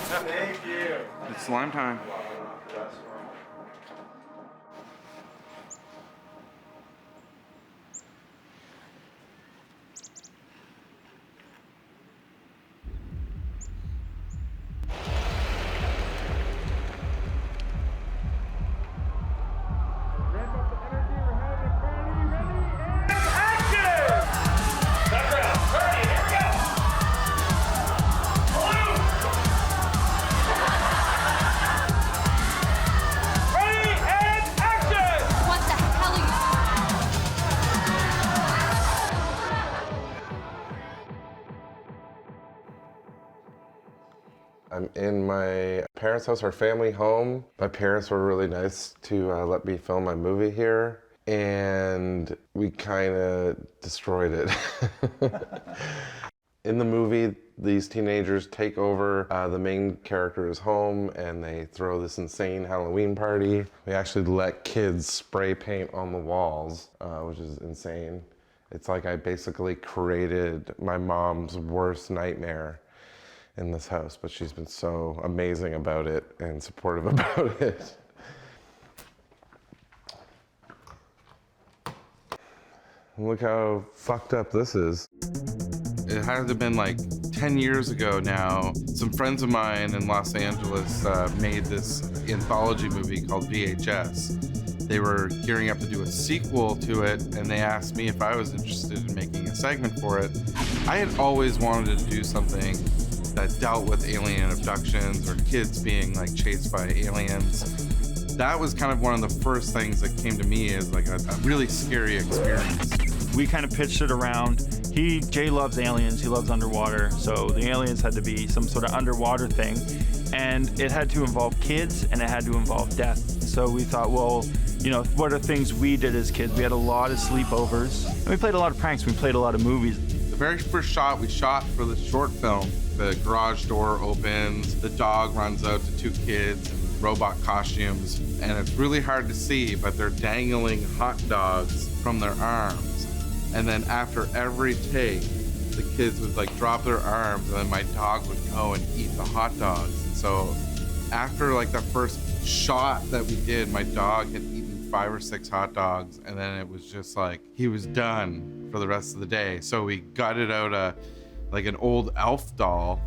Thank you. It's slime time. I'm in my parents' house, our family home. My parents were really nice to let me film my movie here, and we kind of destroyed it. In the movie, these teenagers take over the main character's home and they throw this insane Halloween party. We actually let kids spray paint on the walls, which is insane. It's like I basically created my mom's worst nightmare in this house, but she's been so amazing about it and supportive about it. Look how fucked up this is. It had to have been like 10 years ago now. Some friends of mine in Los Angeles made this anthology movie called VHS. They were gearing up to do a sequel to it, and they asked me if I was interested in making a segment for it. I had always wanted to do something that dealt with alien abductions or kids being like chased by aliens. That was kind of one of the first things that came to me as like a really scary experience. We kind of pitched it around. Jay loves aliens, he loves underwater, so the aliens had to be some sort of underwater thing, and it had to involve kids and it had to involve death. So we thought, well, you know, what are things we did as kids? We had a lot of sleepovers, and we played a lot of pranks, we played a lot of movies. The very first shot we shot for the short film, the garage door opens, the dog runs out to two kids in robot costumes, and it's really hard to see, but they're dangling hot dogs from their arms. And then after every take, the kids would like drop their arms and then my dog would go and eat the hot dogs. And so after like the first shot that we did, my dog had eaten 5 or 6 hot dogs, and then it was just like, he was done for the rest of the day. So we gutted out like an old elf doll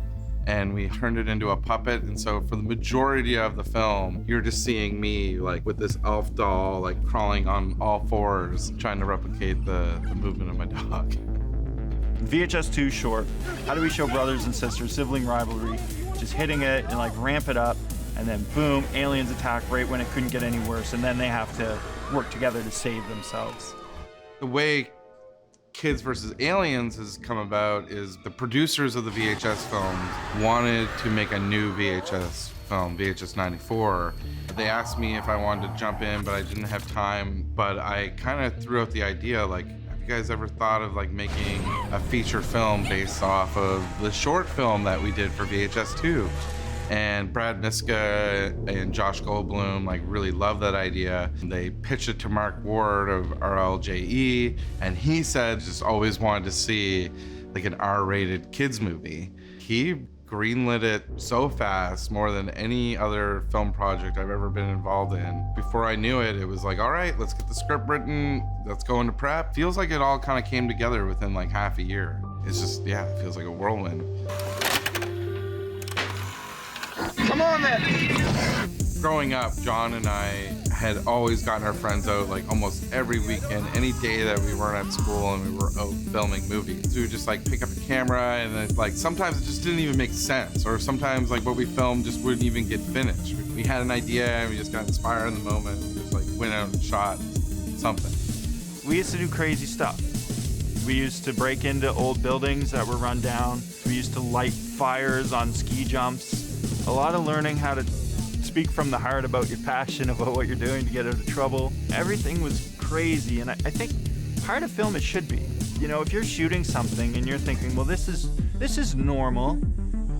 and we turned it into a puppet. And so for the majority of the film, you're just seeing me like with this elf doll, like crawling on all fours, trying to replicate the movement of my dog. VHS 2 short, how do we show brothers and sisters, sibling rivalry, just hitting it and like ramp it up, and then boom, aliens attack right when it couldn't get any worse, and then they have to work together to save themselves. The way Kids vs. Aliens has come about is the producers of the VHS films wanted to make a new VHS film, VHS 94. They asked me if I wanted to jump in, but I didn't have time. But I kind of threw out the idea, like, have you guys ever thought of like making a feature film based off of the short film that we did for VHS 2? And Brad Miska and Josh Goldblum like really loved that idea. They pitched it to Mark Ward of RLJE, and he said just always wanted to see like an R-rated kids movie. He greenlit it so fast, more than any other film project I've ever been involved in. Before I knew it, it was like, all right, let's get the script written, let's go into prep. Feels like it all kind of came together within like half a year. It's just, yeah, it feels like a whirlwind. Come on then! Growing up, John and I had always gotten our friends out like almost every weekend, any day that we weren't at school and we were out filming movies. We would just like pick up a camera, and then like sometimes it just didn't even make sense, or sometimes like what we filmed just wouldn't even get finished. We had an idea and we just got inspired in the moment and just like went out and shot something. We used to do crazy stuff. We used to break into old buildings that were run down. We used to light fires on ski jumps. A lot of learning how to speak from the heart about your passion, about what you're doing to get out of trouble. Everything was crazy, and I think part of film it should be. You know, if you're shooting something and you're thinking, well, this is normal,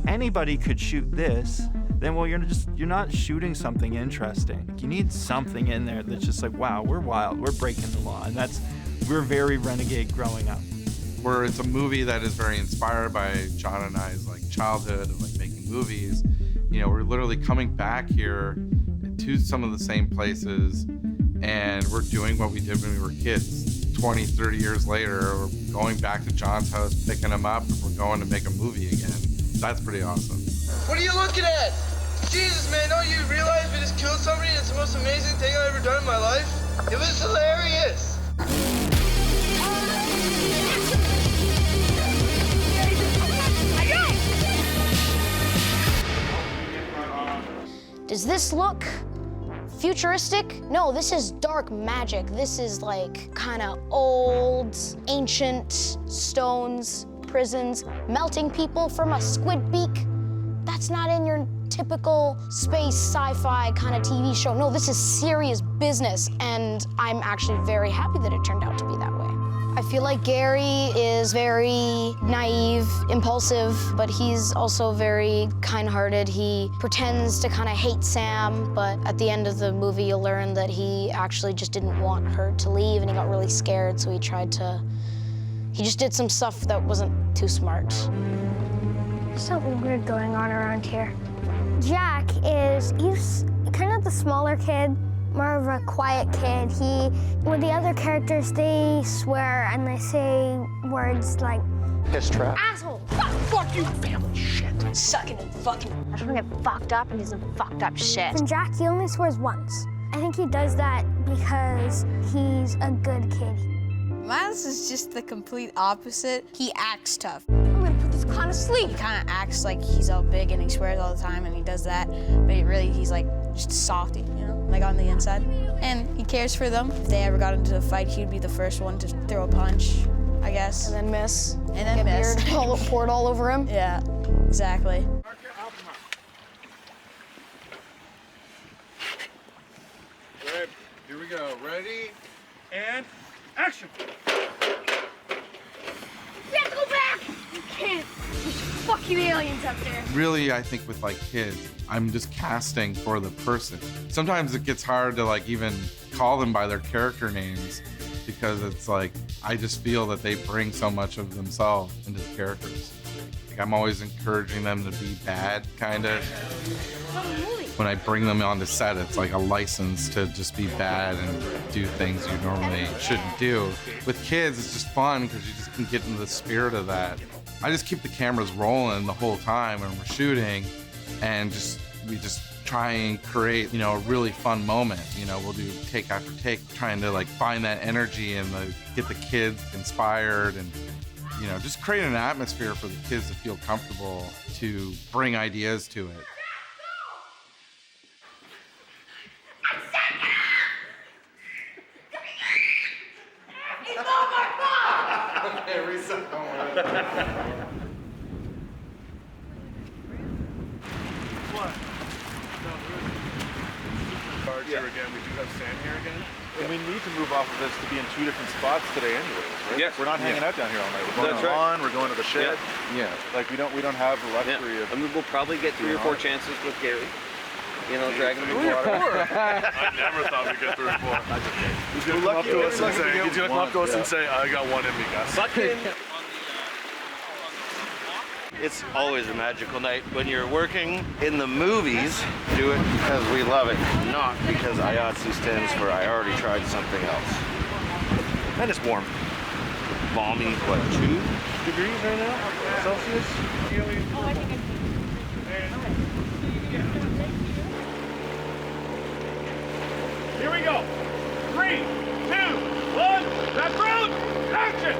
anybody could shoot this, then well, you're not shooting something interesting. You need something in there that's just like, wow, we're wild, we're breaking the law, and we're very renegade growing up. Where it's a movie that is very inspired by John and I's like childhood of like making movies. You know, we're literally coming back here to some of the same places, and we're doing what we did when we were kids. 20, 30 years later, we're going back to John's house, picking him up, and we're going to make a movie again. That's pretty awesome. What are you looking at? Jesus, man, don't you realize we just killed somebody? It's the most amazing thing I've ever done in my life. It was hilarious. Does this look futuristic? No, this is dark magic. This is like kind of old, ancient stones, prisons, melting people from a squid beak. That's not in your typical space sci-fi kind of TV show. No, this is serious business, and I'm actually very happy that it turned out to be that way. I feel like Gary is very naive, impulsive, but he's also very kind-hearted. He pretends to kind of hate Sam, but at the end of the movie, you'll learn that he actually just didn't want her to leave, and he got really scared, so he just did some stuff that wasn't too smart. Something weird going on around here. Jack he's kind of the smaller kid, more of a quiet kid. With the other characters, they swear and they say words like, piss trap. asshole, Fuck you, family shit. Sucking and fucking. I just want to get fucked up and do some fucked up shit. And Jack, he only swears once. I think he does that because he's a good kid. Miles is just the complete opposite. He acts tough. I'm gonna put this clown to sleep. He kind of acts like he's all big and he swears all the time and he does that, but he's like just a softy, you know, like on the inside. And he cares for them. If they ever got into a fight, he'd be the first one to throw a punch, I guess. And then miss. And then miss. Beard poured all over him. Yeah, exactly. Right, here we go. Ready? And action! Yeah, go back! You can't. There's fucking aliens up there. Really, I think with like kids, I'm just casting for the person. Sometimes it gets hard to like even call them by their character names because it's like, I just feel that they bring so much of themselves into the characters. Like, I'm always encouraging them to be bad, kind of. When I bring them onto set, it's like a license to just be bad and do things you normally shouldn't do. With kids, it's just fun because you just can get into the spirit of that. I just keep the cameras rolling the whole time when we're shooting, and we just try and create, you know, a really fun moment. You know, we'll do take after take, trying to like find that energy and get the kids inspired and, you know, just create an atmosphere for the kids to feel comfortable to bring ideas to it. Okay, reset. What? Barge here again. We do have sand here again. And we need to move off of this to be in 2 different spots today anyways, right? Yeah. We're not hanging out down here all night. We're going to the lawn, we're going to the shed. Yeah. Like we don't have the luxury of... I mean, we'll probably get 3 or 4 chances with Gary. You know, dragging him in the water. I never thought we'd get 3 or 4. He's going to come up to us and say, I got one in me, guys. It's always a magical night when you're working in the movies. Do it because we love it, not because IATSE stands for I already tried something else. And it's warm. Balmy, what, 2 degrees right now? Celsius? Here we go. 3, 2, 1, background, action!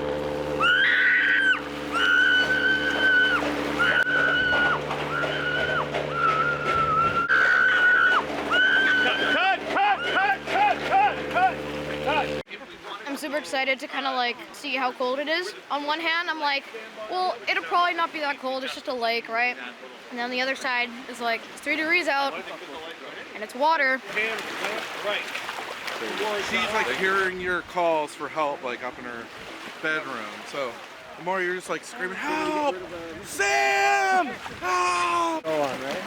I'm super excited to kind of like see how cold it is. On one hand, I'm like, well, it'll probably not be that cold. It's just a lake, right? And then on the other side is like, it's 3 degrees out, and it's water. Right. She's like hearing your calls for help, like up in her bedroom. So the more you're just like screaming, help! Sam! Help! Go on, right?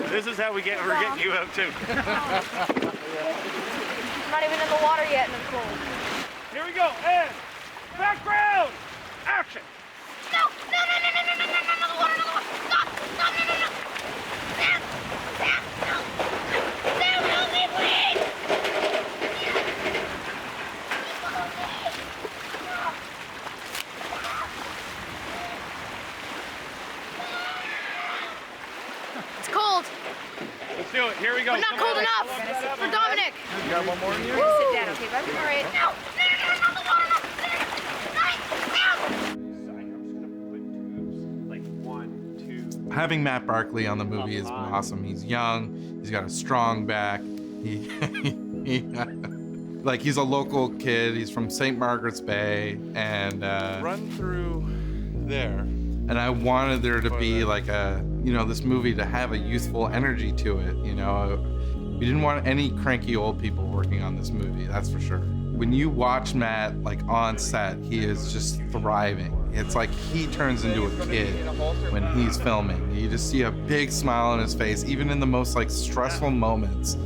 This is how we're getting you out too. I'm not even in the water yet, and it's cold. Here we go, and background, action! No, no! It's cold. Let's do it. Here we go. But not cold enough for Dominic. You got one more in here? Sit down, okay, bud? All right. Having Matt Barkley on the movie is awesome. He's young, he's got a strong back. Like he's a local kid. He's from St. Margaret's Bay, and run through there. And I wanted there to be like a, this movie to have a youthful energy to it. We didn't want any cranky old people working on this movie. That's for sure. When you watch Matt like on set, he is just thriving. It's like he turns into a kid when he's filming. You just see a big smile on his face, even in the most like stressful moments.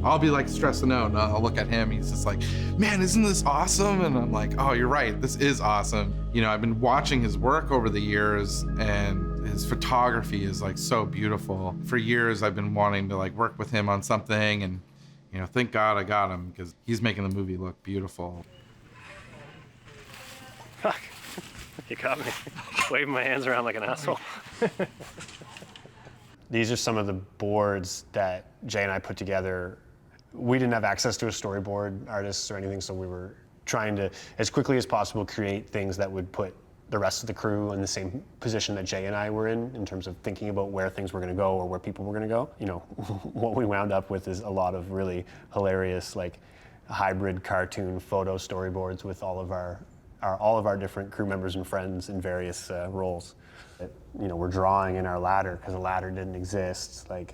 I'll be like stressing out and I'll look at him. He's just like, man, isn't this awesome? And I'm like, oh, you're right. This is awesome. I've been watching his work over the years, and his photography is like so beautiful. For years, I've been wanting to like work with him on something, and thank God I got him, because he's making the movie look beautiful. Fuck. You got me. Waving my hands around like an asshole. These are some of the boards that Jay and I put together. We didn't have access to a storyboard artist or anything, so we were trying to, as quickly as possible, create things that would put the rest of the crew in the same position that Jay and I were in terms of thinking about where things were going to go or where people were going to go. What we wound up with is a lot of really hilarious, like, hybrid cartoon photo storyboards with all of our different crew members and friends in various roles. We're drawing in our ladder because a ladder didn't exist. Like,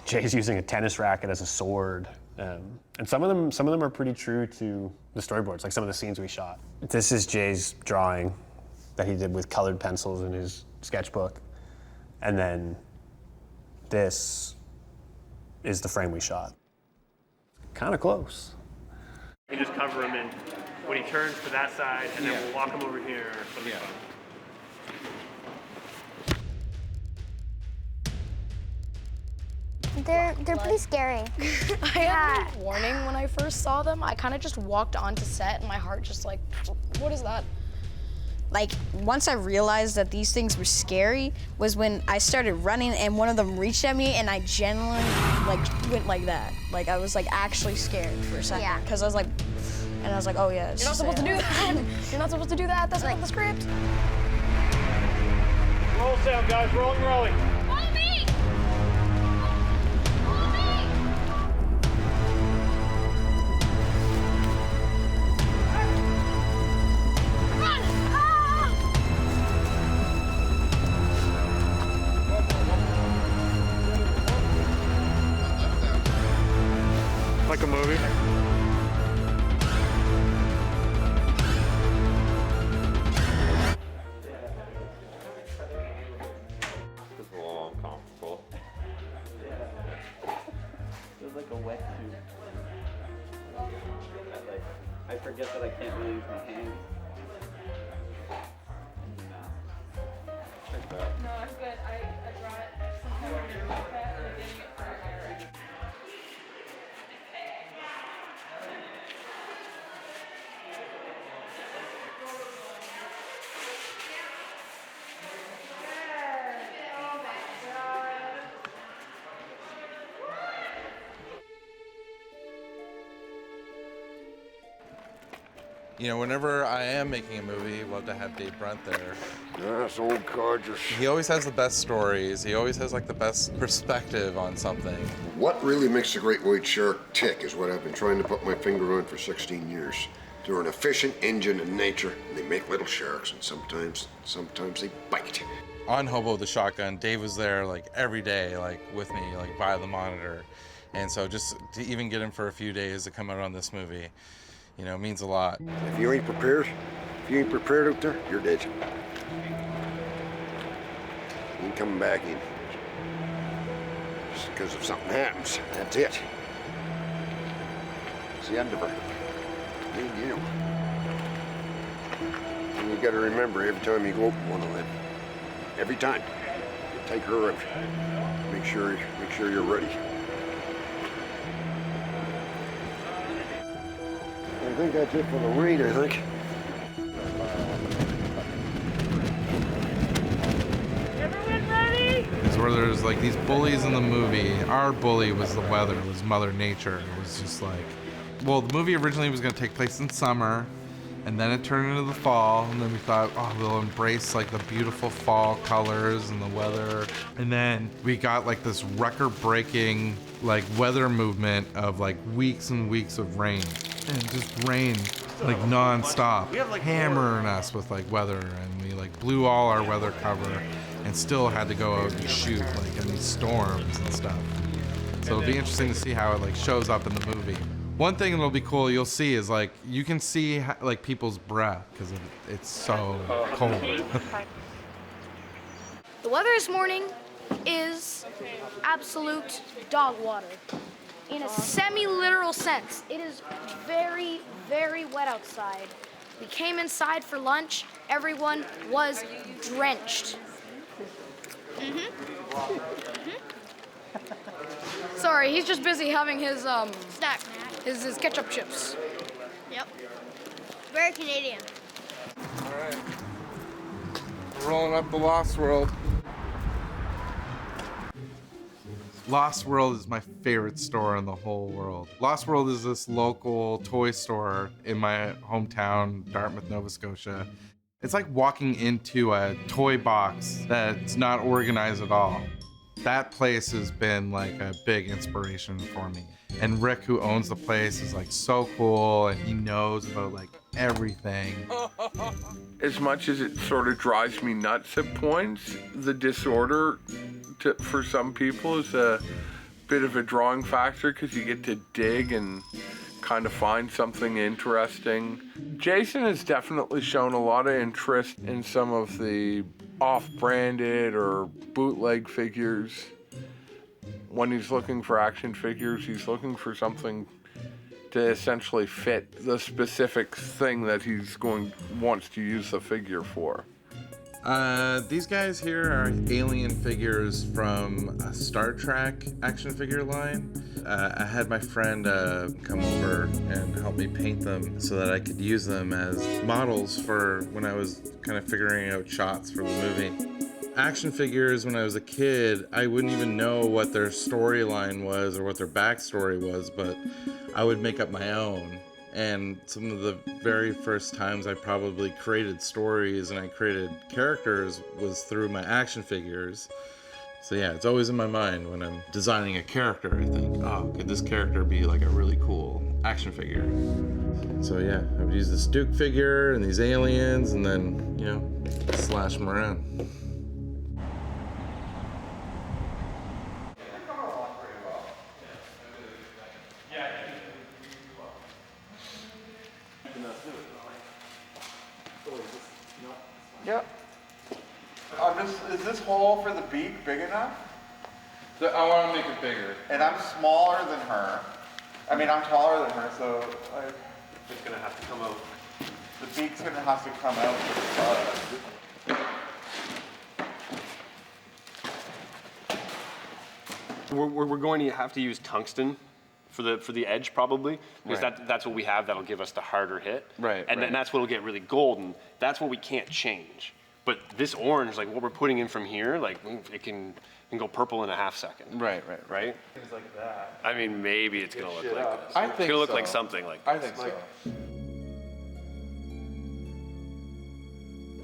Jay's using a tennis racket as a sword. And some of them are pretty true to the storyboards, like some of the scenes we shot. This is Jay's drawing that he did with colored pencils in his sketchbook. And then this is the frame we shot. Kind of close. You just cover him in when he turns to that side, and then we'll walk him over here. Yeah. They're pretty scary. I had a warning when I first saw them. I kind of just walked onto set, and my heart just like, what is that? Like, once I realized that these things were scary was when I started running and one of them reached at me and I genuinely went like that. Like, I was like actually scared for a second. Yeah. Because I was like, oh yeah. You're not supposed to do that. You're not supposed to do that. That's not the script. Roll sound, guys. Rolling, rolling. Follow me! Follow me! Run! Ah! Like a movie. I forget that I can't really use my hands. No, I'm good. I brought some kind of cat and I'm getting it for Ira. Whenever I am making a movie, love to have Dave Brunt there. Yes, old Codgers. He always has the best stories. He always has like the best perspective on something. What really makes a great white shark tick is what I've been trying to put my finger on for 16 years. They're an efficient engine in nature. They make little sharks, and sometimes they bite. On Hobo the Shotgun, Dave was there like every day, like with me, like by the monitor. And so just to even get him for a few days to come out on this movie, means a lot. If you ain't prepared out there, you're dead. You ain't coming back in. Just because if something happens, that's it. It's the end of her. Me and you. you got to remember every time you go open one of them, every time, take her out. Make sure you're ready. I think that's it for the read, I think. Everyone ready? It's where there's like these bullies in the movie. Our bully was the weather, it was Mother Nature. It was just like, well, the movie originally was going to take place in summer, and then it turned into the fall, and then we thought, oh, we'll embrace like the beautiful fall colors and the weather. And then we got like this record-breaking like weather movement of like weeks and weeks of rain. And it just rained like non-stop, hammering us with like weather, and we like blew all our weather cover and still had to go out and shoot like in these storms and stuff. So it'll be interesting to see how it like shows up in the movie. One thing that'll be cool you'll see is like you can see like people's breath because it's so cold. The weather this morning is absolute dog water. In a semi-literal sense. It is very, very wet outside. We came inside for lunch. Everyone was drenched. Sorry, he's just busy having his snack, his ketchup chips. Yep. Very Canadian. All right. We're rolling up the Lost World. Lost World is my favorite store in the whole world. Lost World is this local toy store in my hometown, Dartmouth, Nova Scotia. It's like walking into a toy box that's not organized at all. That place has been like a big inspiration for me. And Rick, who owns the place, is like so cool, and he knows about like everything. As much as it sort of drives me nuts at points, the disorder for some people is a bit of a drawing factor because you get to dig and kind of find something interesting. Jason has definitely shown a lot of interest in some of the off-branded or bootleg figures. When he's looking for action figures, he's looking for something to essentially fit the specific thing that wants to use the figure for. These guys here are alien figures from a Star Trek action figure line. I had my friend come over and help me paint them so that I could use them as models for when I was kind of figuring out shots for the movie. Action figures, when I was a kid, I wouldn't even know what their storyline was or what their backstory was, but I would make up my own. And some of the very first times I probably created stories and I created characters was through my action figures. So yeah, it's always in my mind when I'm designing a character. I think, oh, could this character be like a really cool action figure? So yeah, I would use this Duke figure and these aliens and then, you know, slash them around. Yep. Is this hole for the beak big enough? I want to make it bigger. And I'm smaller than her. I mean, I'm taller than her, so It's gonna have to come out. the beak's gonna have to come out. We're going to have to use tungsten for the edge probably, because that's what we have that'll give us the harder hit. Right. And then that's what'll get really golden. That's what we can't change. But this orange, like what we're putting in from here, like it can go purple in a half second. Right. Things like that. I mean, maybe it's gonna look like this. I think it's gonna look so. like something like this. I think so.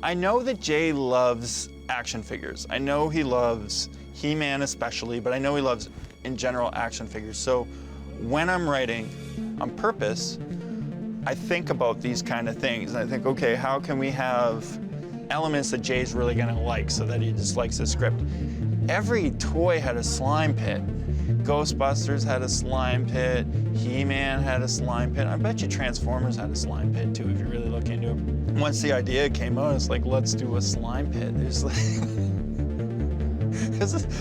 I know that Jay loves action figures. I know he loves He-Man especially, but I know he loves, in general, action figures. So when I'm writing on purpose, I think about these kind of things. And I think, okay, how can we have elements that Jay's really gonna like so that he just likes the script? Every toy had a slime pit. Ghostbusters had a slime pit. He-Man had a slime pit. I bet you Transformers had a slime pit too, if you really look into it. Once the idea came out, it's like, let's do a slime pit. There's like,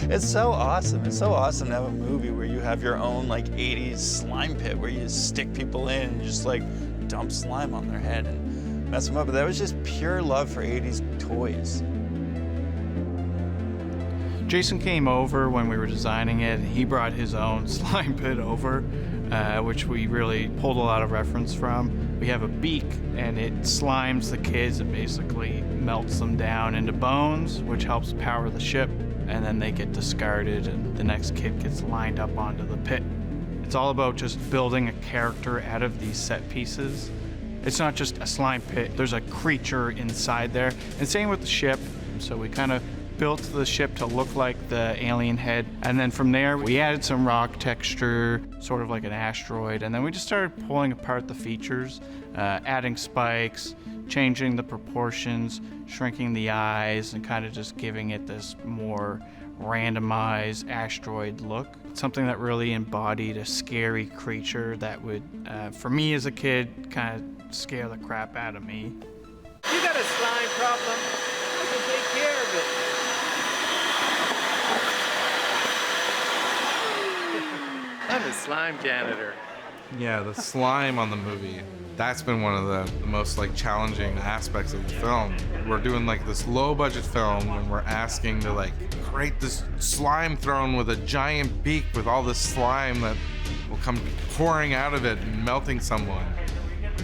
it's so awesome. It's so awesome to have a movie where you have your own like 80s slime pit where you just stick people in and just like dump slime on their head. And mess them up, but that was just pure love for 80s toys. Jason came over when we were designing it. He brought his own slime pit over, which we really pulled a lot of reference from. We have a beak, and it slimes the kids and basically melts them down into bones, which helps power the ship, and then they get discarded, and the next kid gets lined up onto the pit. It's all about just building a character out of these set pieces. It's not just a slime pit, there's a creature inside there. And same with the ship. So we kind of built the ship to look like the alien head. And then from there, we added some rock texture, sort of like an asteroid. And then we just started pulling apart the features, adding spikes, changing the proportions, shrinking the eyes, and kind of just giving it this more randomized asteroid look. Something that really embodied a scary creature that would, for me as a kid, kind of scare the crap out of me. You got a slime problem? I can take care of it. I'm a slime janitor. Yeah, the slime on the movie. That's been one of the most like challenging aspects of the film. We're doing like this low budget film and we're asking to like create this slime throne with a giant beak with all this slime that will come pouring out of it and melting someone.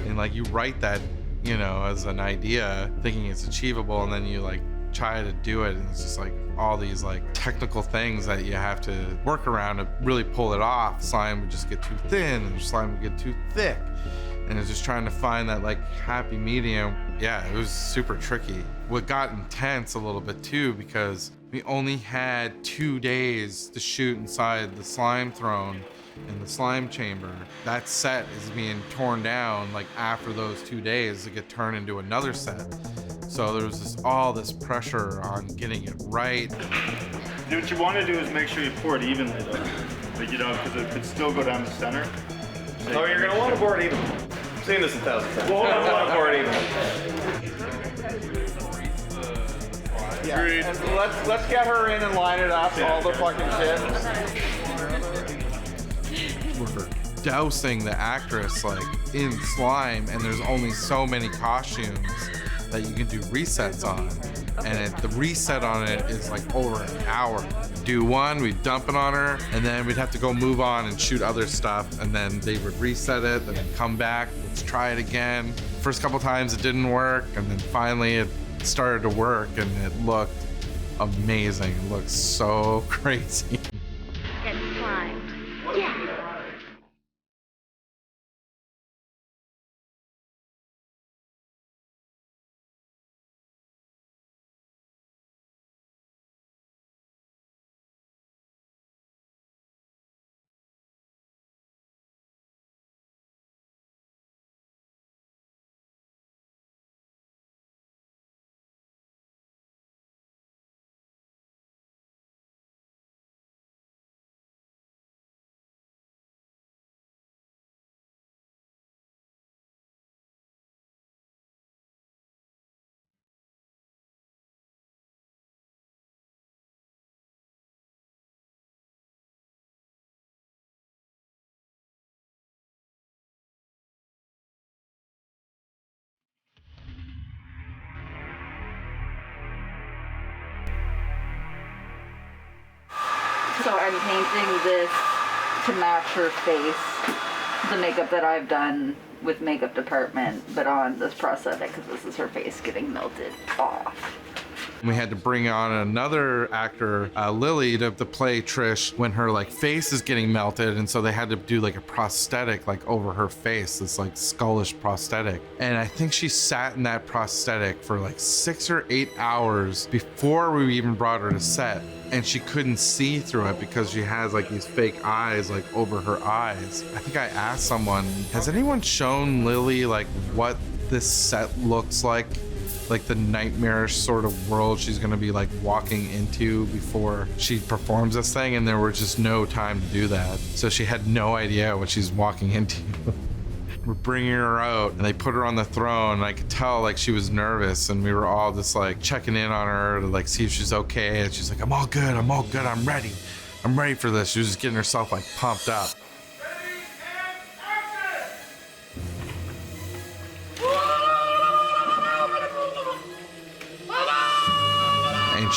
And like you write that, you know, as an idea thinking it's achievable, and then you like try to do it, and it's just like all these like technical things that you have to work around to really pull it off. Slime would just get too thin and slime would get too thick, and it's just trying to find that like happy medium. Yeah, it was super tricky. What got intense a little bit too, because we only had 2 days to shoot inside the slime throne in the slime chamber. That set is being torn down like after those 2 days to get turned into another set. So there was all this pressure on getting it right. What you want to do is make sure you pour it evenly though. Like, you know, because it could still go down the center. Oh, you're going to want to pour it evenly. I've seen this 1,000 times. Well, I want to pour it evenly. Yeah. Let's get her in and line it up, all the fucking shit. We're dousing the actress like in slime, and there's only so many costumes that you can do resets on, and the reset on it is like over an hour. Do one, we'd dump it on her, and then we'd have to go move on and shoot other stuff, and then they would reset it, and then come back, let's try it again. First couple times it didn't work, and then finally it started to work, and it looked amazing. It looked so crazy. Get slimed. Yeah. So I'm painting this to match her face, the makeup that I've done with makeup department, but on this prosthetic because this is her face getting melted off. We had to bring on another actor, Lily, to play Trish when her like face is getting melted, and so they had to do like a prosthetic like over her face, this like skullish prosthetic. And I think she sat in that prosthetic for like 6 or 8 hours before we even brought her to set, and she couldn't see through it because she has like these fake eyes like over her eyes. I think I asked someone, has anyone shown Lily like what this set looks like the nightmarish sort of world she's gonna be like walking into before she performs this thing? And there was just no time to do that, so she had no idea what she's walking into. We're bringing her out, and they put her on the throne, and I could tell like she was nervous, and we were all just like checking in on her to like see if she's okay, and she's like, I'm all good, I'm ready for this. She was just getting herself like pumped up.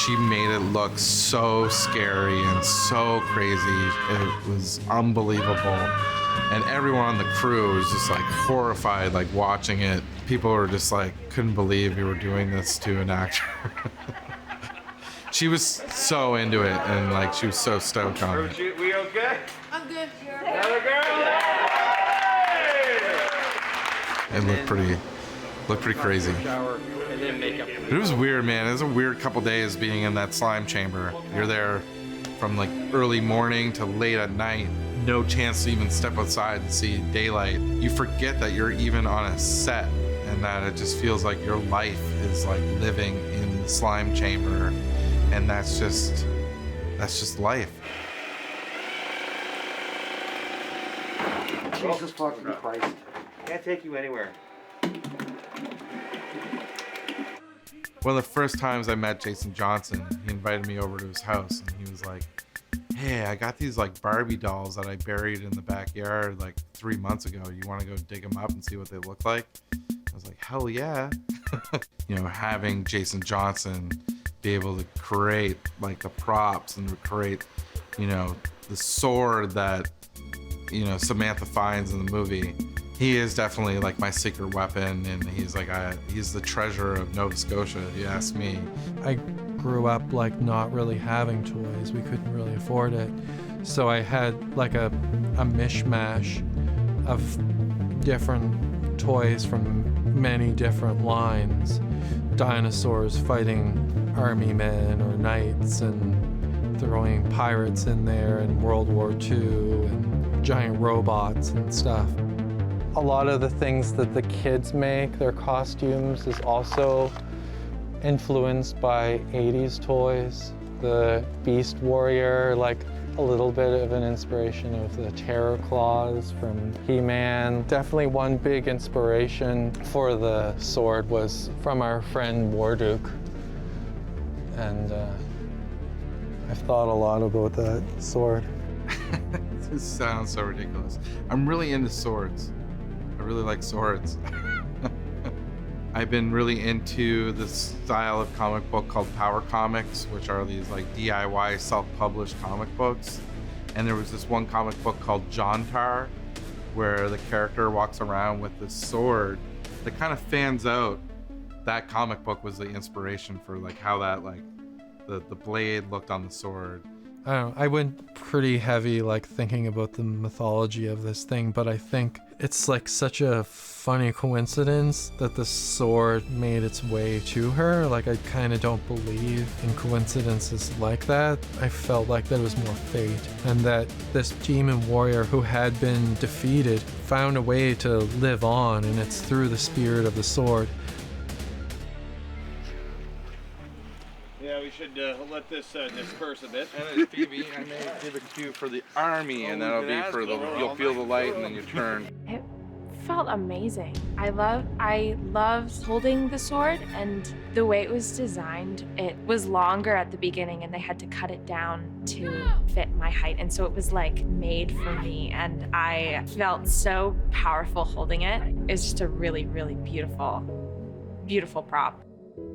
she made it look so scary and so crazy. It was unbelievable. And everyone on the crew was just like horrified, like watching it. People were just like, couldn't believe we were doing this to an actor. She was so into it, and like she was so stoked on it. We okay? I'm good. Another girl? It looked pretty crazy. Shower and then makeup. But it was weird, man. It was a weird couple days being in that slime chamber. You're there from like early morning to late at night. No chance to even step outside and see daylight. You forget that you're even on a set, and that it just feels like your life is like living in the slime chamber, and that's just life. Jesus fucking Christ. Can't take you anywhere. One of the first times I met Jason Johnson, he invited me over to his house, and he was like, hey, I got these like Barbie dolls that I buried in the backyard like 3 months ago. You want to go dig them up and see what they look like? I was like, hell yeah. You know, having Jason Johnson be able to create like the props and create, you know, the sword that, you know, Samantha finds in the movie. He is definitely like my secret weapon, and he's like, he's the treasure of Nova Scotia, if you ask me. I grew up like not really having toys. We couldn't really afford it. So I had like a mishmash of different toys from many different lines. Dinosaurs fighting army men or knights, and throwing pirates in there, and World War II, and giant robots and stuff. A lot of the things that the kids make, their costumes, is also influenced by 80s toys. The Beast Warrior, like a little bit of an inspiration of the Terror Claws from He-Man. Definitely one big inspiration for the sword was from our friend Morduk. And I've thought a lot about that sword. This sounds so ridiculous. I'm really into swords. I really like swords. I've been really into this style of comic book called Power Comics, which are these like DIY self-published comic books. And there was this one comic book called Jontar, where the character walks around with this sword that kind of fans out. That comic book was the inspiration for like how that like the blade looked on the sword. I don't know, I went pretty heavy like thinking about the mythology of this thing, but I think it's like such a funny coincidence that the sword made its way to her. Like I kind of don't believe in coincidences like that. I felt like there was more fate, and that this demon warrior who had been defeated found a way to live on, and it's through the spirit of the sword. Yeah, we should let this disperse a bit. And Phoebe, I may give it to you for the army, and that'll be for the, you'll feel the light and then you turn. It felt amazing. I loved holding the sword, and the way it was designed, it was longer at the beginning and they had to cut it down to fit my height. And so it was like made for me, and I felt so powerful holding it. It was just a really, really beautiful, beautiful prop.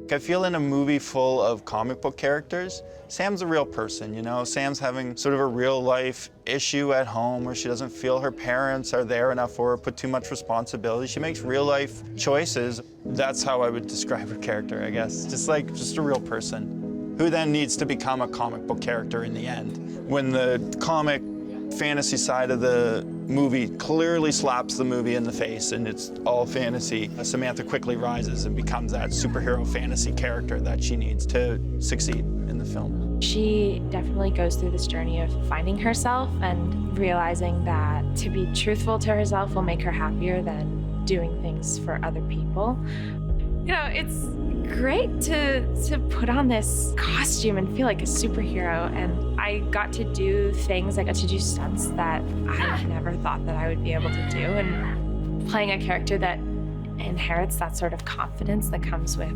I feel in a movie full of comic book characters, Sam's a real person, you know? Sam's having sort of a real life issue at home where she doesn't feel her parents are there enough for her, put too much responsibility. She makes real life choices. That's how I would describe her character, I guess. Just a real person who then needs to become a comic book character in the end. When the comic fantasy side of the movie clearly slaps the movie in the face and it's all fantasy, Samantha quickly rises and becomes that superhero fantasy character that she needs to succeed in the film. She definitely goes through this journey of finding herself and realizing that to be truthful to herself will make her happier than doing things for other people. You know, it's great to put on this costume and feel like a superhero, and I got to do things, I got to do stunts that I never thought that I would be able to do, and playing a character that inherits that sort of confidence that comes with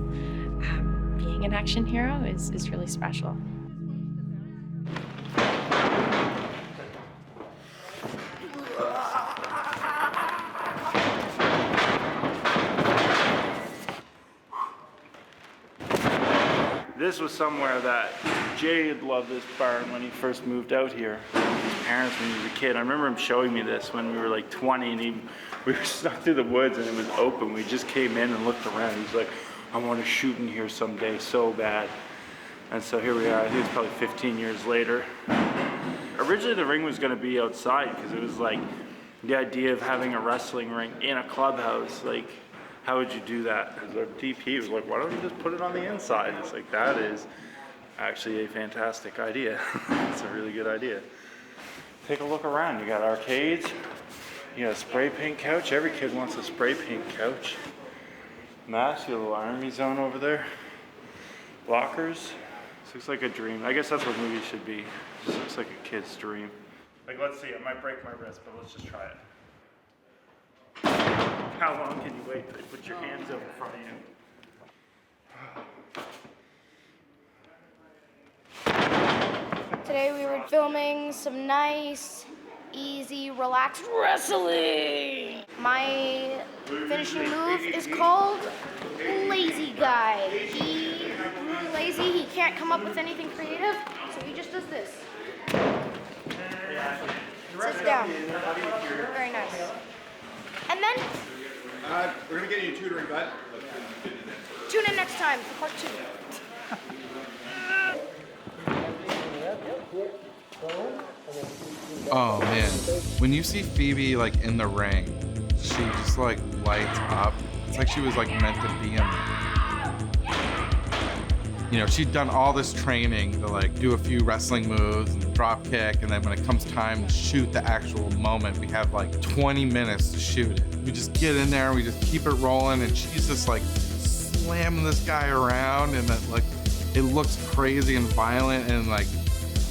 being an action hero is really special. this was somewhere that Jay had loved this barn when he first moved out here. His parents when he was a kid. I remember him showing me this when we were like 20 and we were stuck through the woods and it was open. We just came in and looked around. He's like, I want to shoot in here someday so bad. And so here we are. I think it's probably 15 years later. Originally the ring was going to be outside because it was like the idea of having a wrestling ring in a clubhouse. Like, how would you do that? Because our DP was like, why don't you just put it on the inside? It's like, that is actually a fantastic idea. It's a really good idea. Take a look around. You got arcades. You got a spray paint couch. Every kid wants a spray paint couch. Mass, you have a little army zone over there. Lockers. This looks like a dream. I guess that's what movies should be. This looks like a kid's dream. Like, let's see. I might break my wrist, but let's just try it. How long can you wait till you put your hands over in front of you? Today we were filming some nice, easy, relaxed wrestling. My finishing move is called Lazy Guy. He's really lazy, he can't come up with anything creative, so he just does this. Sits down. Very nice. And then We're gonna get you a tutoring, bud. tune in next time for part 2. Oh man, when you see Phoebe like in the ring, she just like lights up. It's like she was like meant to be in there. You know, she'd done all this training to like do a few wrestling moves and drop kick, and then when it comes time to shoot the actual moment, we have like 20 minutes to shoot it. We just get in there, we just keep it rolling, and she's just like slamming this guy around, and that like it looks crazy and violent, and like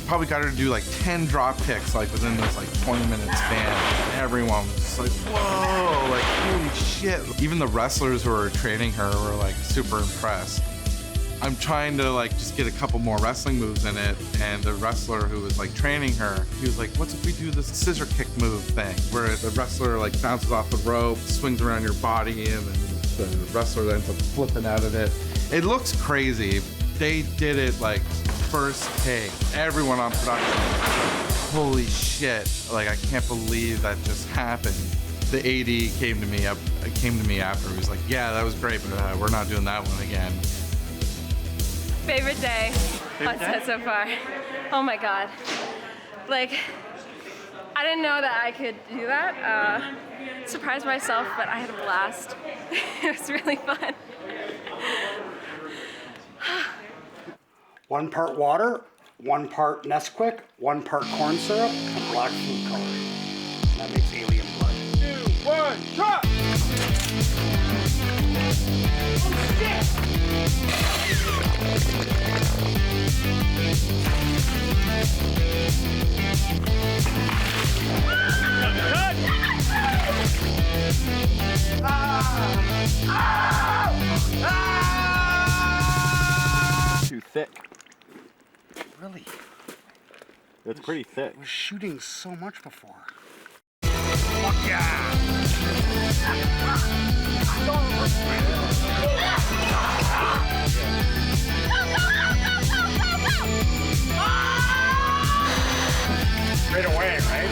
probably got her to do like 10 drop kicks like within this like 20-minute span. And everyone was just like, whoa, like holy shit. Even the wrestlers who were training her were like super impressed. I'm trying to like just get a couple more wrestling moves in it, and the wrestler who was like training her, he was like, what's if we do this scissor kick move thing where the wrestler like bounces off the rope, swings around your body, and then the wrestler ends up flipping out of it. It looks crazy. They did it like first take. Everyone on production, holy shit, like I can't believe that just happened. The AD came to me after. He was like, yeah, that was great, but we're not doing that one again. Favorite day on set so far. Oh my God. Like, I didn't know that I could do that. Surprised myself, but I had a blast. It was really fun. 1 part water, 1 part Nesquik, 1 part corn syrup, and black food coloring. That makes alien blood. 2, 1, shot! Oh shit! Too thick. Really? It's pretty thick. I was shooting so much before. Fuck yeah! Straight away, right?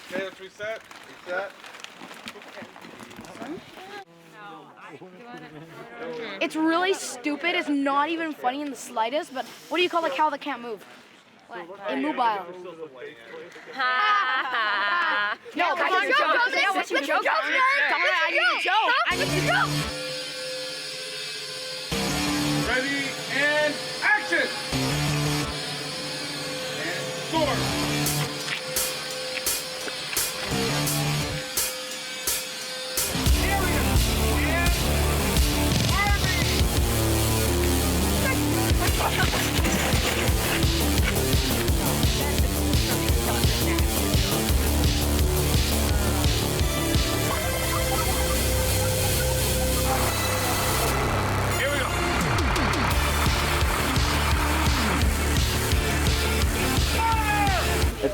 Okay, let's reset. Reset. It's really stupid. It's not even funny in the slightest, but what do you call a cow that can't move? Immobile. No, come on, joke. What's your joke, nerd? Come on, I need a joke. I need a joke. Ready and action! And sword.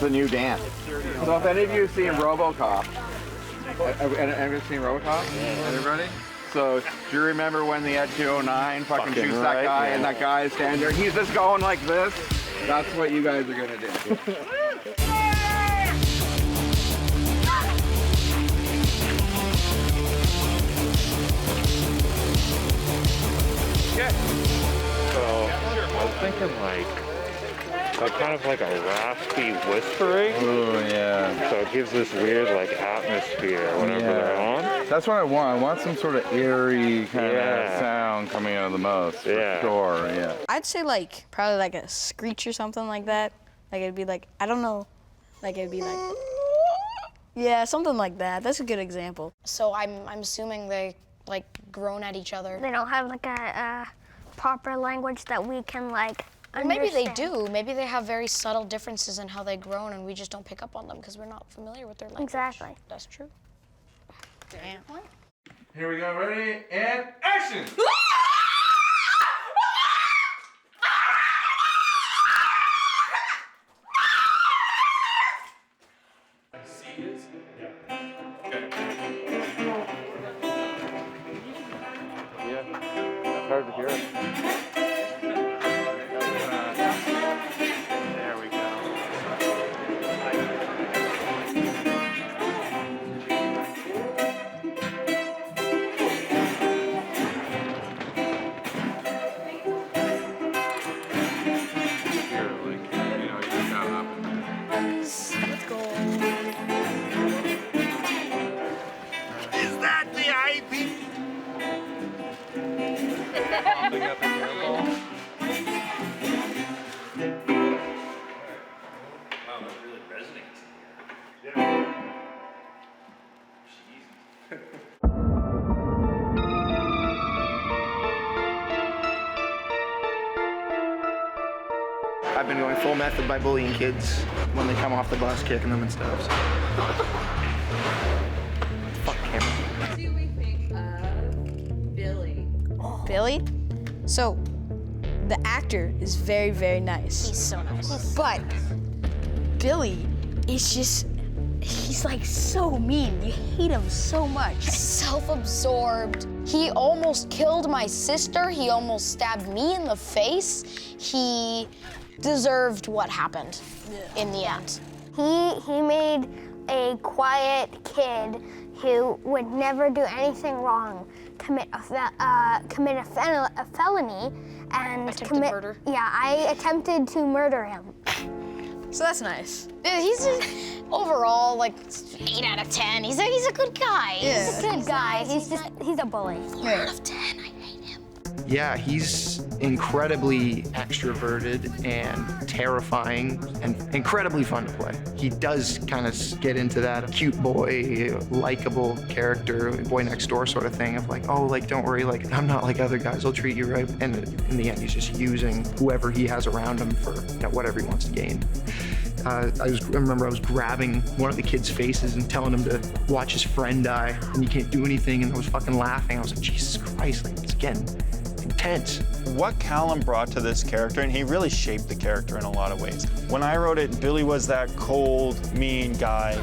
the new dance. So if any of you have seen RoboCop, have seen RoboCop? Everybody? So do you remember when the Ed 209 fucking shoots that guy and that guy is standing there? He's just going like this. That's what you guys are gonna do. Okay. So I was thinking like kind of like a raspy whispering. Oh yeah. So it gives this weird like atmosphere whenever they're on. That's what I want. I want some sort of airy kind of sound coming out of the mouth. For sure. Yeah. I'd say like probably like a screech or something like that. Like it'd be like, I don't know, like it'd be like, yeah, something like that. That's a good example. So I'm assuming they like groan at each other. They don't have like a proper language that we can like Well, maybe they understand. do. Maybe they have very subtle differences in how they groan and we just don't pick up on them because we're not familiar with their language. Exactly. That's true. Damn. Here we go. Ready and action. Yeah, hard to hear it. There we go. Let's go. Is that the IP? I've been going full method by bullying kids when they come off the bus, kicking them and stuff. So. Fuck camera. What do we think of Billy? Billy? So, the actor is very, very nice. He's so nice. But Billy is just, he's like so mean. You hate him so much. Self-absorbed. He almost killed my sister. He almost stabbed me in the face. He deserved what happened in the end. He made a quiet kid who would never do anything wrong commit a felony and Attempted murder. Yeah, I attempted to murder him. So that's nice. He's overall like 8 out of 10. He's a good guy. Yeah. He's a good guy. He's a bully. 4 out of 10. I hate him. Yeah, he's incredibly extroverted and terrifying and incredibly fun to play. He does kind of get into that cute boy, likable character, boy next door sort of thing of like, oh, like, don't worry, like, I'm not like other guys, I'll treat you right. And in the end, he's just using whoever he has around him for whatever he wants to gain. I remember I was grabbing one of the kids' faces and telling him to watch his friend die, and you can't do anything, and I was fucking laughing. I was like, Jesus Christ, like, it's getting intense. What Calem brought to this character, and he really shaped the character in a lot of ways. When I wrote it, Billy was that cold, mean guy,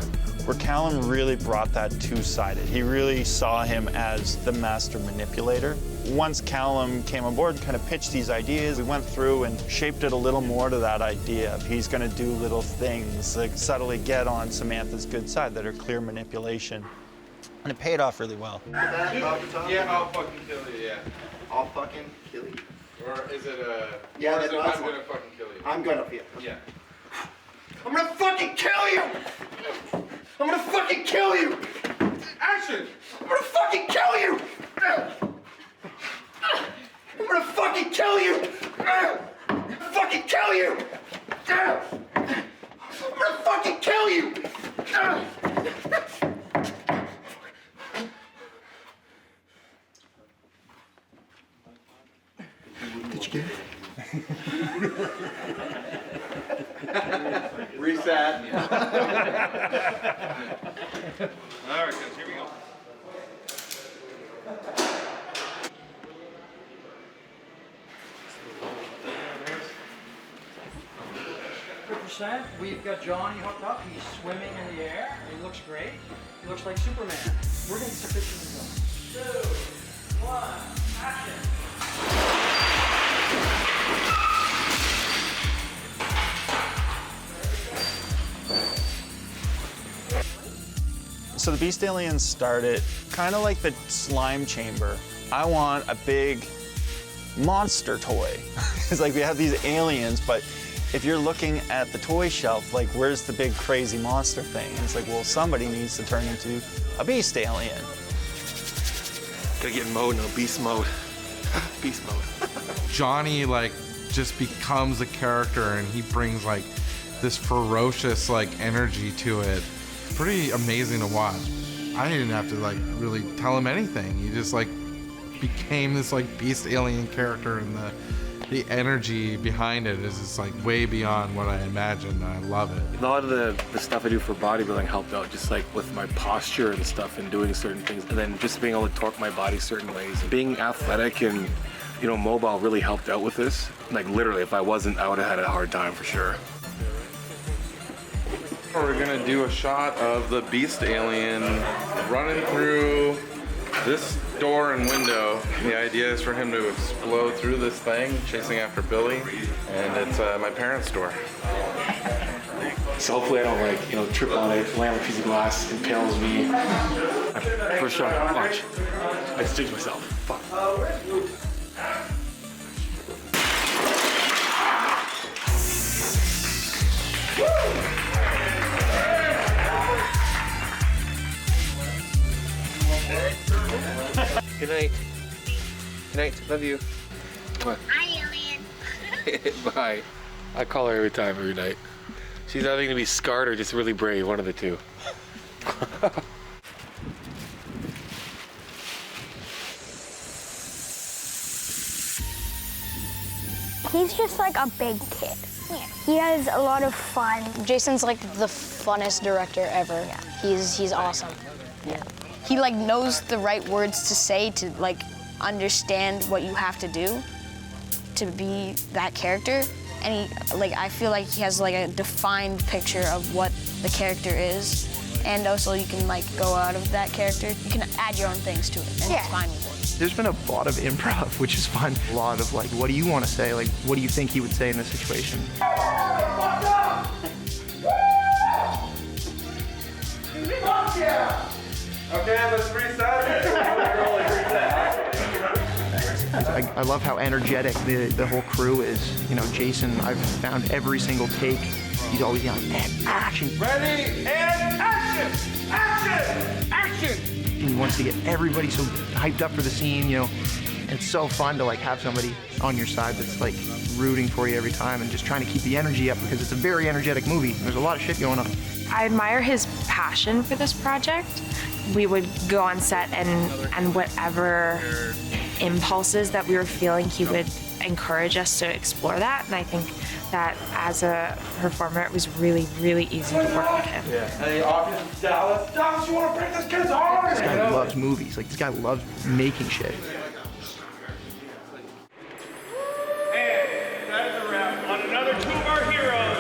where Calem really brought that two-sided. He really saw him as the master manipulator. Once Calem came aboard and kind of pitched these ideas, we went through and shaped it a little more to that idea of he's going to do little things, like subtly get on Samantha's good side that are clear manipulation. And it paid off really well. Yeah, I'll fucking kill you, yeah. I'll fucking kill you. Or is it a... Yeah, or is that's it, one. I'm gonna fucking kill you? I'm gonna feel. Yeah. I'm gonna fucking kill you! I'm gonna fucking kill you! Action! I'm gonna fucking kill you! I'm gonna fucking kill you! Fucking kill you! I'm gonna fucking kill you! Did you get it? Reset. All right, guys, here we go. 100%. We've got Johnny hooked up. He's swimming in the air. He looks great. He looks like Superman. We're going to get some pictures of him. 2, 1, action. So the Beast Aliens started kind of like the slime chamber. I want a big monster toy. It's like we have these aliens, but if you're looking at the toy shelf, like where's the big crazy monster thing? And it's like, well, somebody needs to turn into a beast alien. Gotta get in mode now, beast mode. Beast mode. Johnny like just becomes a character and he brings like this ferocious like energy to it. Pretty amazing to watch. I didn't have to like really tell him anything. He just like became this like beast alien character, and the energy behind it is just like way beyond what I imagined. I love it. A lot of the stuff I do for bodybuilding helped out, just like with my posture and stuff and doing certain things, and then just being able to torque my body certain ways. Being athletic and, you know, mobile really helped out with this. Like literally, if I wasn't, I would have had a hard time for sure. We're gonna do a shot of the beast alien running through this door and window. The idea is for him to explode through this thing, chasing after Billy, and it's my parents' door. So hopefully I don't like, you know, trip on it, land on a piece of glass, impales me. First shot, watch. I just jinxed myself. Fuck. Good night. Good night. Love you. What? Hi, alien. Bye. I call her every time, every night. She's either going to be scarred or just really brave, one of the two. He's just like a big kid. Yeah. He has a lot of fun. Jason's like the funnest director ever. Yeah. He's awesome. Yeah. He like knows the right words to say to like understand what you have to do to be that character. And he like I feel like he has like a defined picture of what the character is. And also you can like go out of that character. You can add your own things to it and it's fine with it. There's been a lot of improv, which is fun. A lot of like, what do you want to say? Like, what do you think he would say in this situation? Okay, let's reset. I love how energetic the whole crew is. You know, Jason, I've found every single take, he's always yelling, and action. Ready, and action! Action! Action! And he wants to get everybody so hyped up for the scene, you know. And it's so fun to like have somebody on your side that's like rooting for you every time and just trying to keep the energy up because it's a very energetic movie. There's a lot of shit going on. I admire his passion for this project. We would go on set and whatever impulses that we were feeling, he would encourage us to explore that. And I think that as a performer, it was really, really easy to work with him. Yeah. Hey, audience, Dallas, you want to break this kid's arm? This guy loves movies. Like, this guy loves making shit. And that is a wrap on another two of our heroes.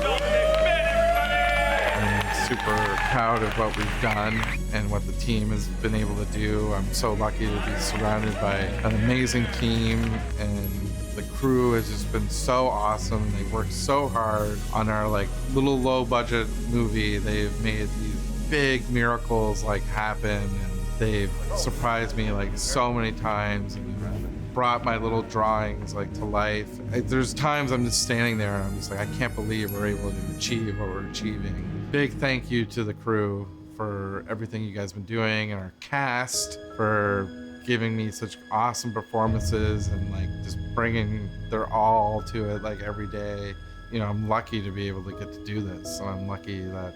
Dominic, everybody! I'm super proud of what we've done and what the team has been able to do. I'm so lucky to be surrounded by an amazing team, and the crew has just been so awesome. They worked so hard on our like little low budget movie. They've made these big miracles like happen, and they've surprised me like so many times and brought my little drawings like to life. There's times I'm just standing there and I'm just like, I can't believe we're able to achieve what we're achieving. Big thank you to the crew for everything you guys have been doing, and our cast for giving me such awesome performances and like just bringing their all to it like every day. You know, I'm lucky to be able to get to do this, and I'm lucky that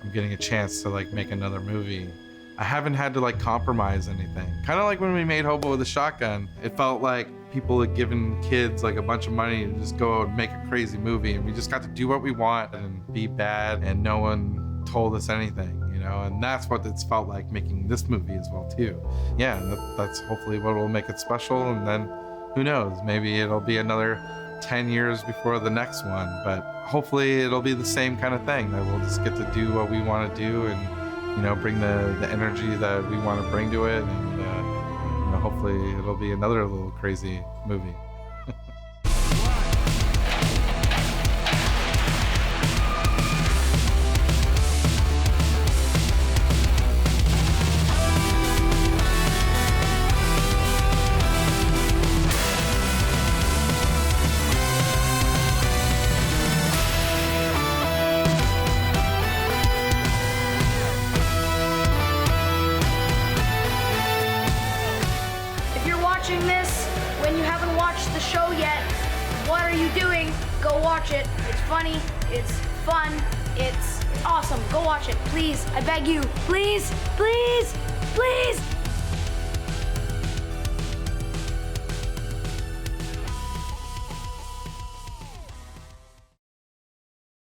I'm getting a chance to like make another movie. I haven't had to like compromise anything. Kind of like when we made Hobo with a Shotgun. It felt like people had given kids like a bunch of money to just go and make a crazy movie, and we just got to do what we want and be bad, and no one told us anything, you know? And that's what it's felt like making this movie as well too. Yeah, that's hopefully what will make it special, and then who knows, maybe it'll be another 10 years before the next one, but hopefully it'll be the same kind of thing, that we'll just get to do what we want to do and, you know, bring the energy that we want to bring to it, and you know, hopefully it'll be another little crazy movie. Go watch it. It's funny, it's fun, it's awesome. Go watch it, please. I beg you. Please, please, please.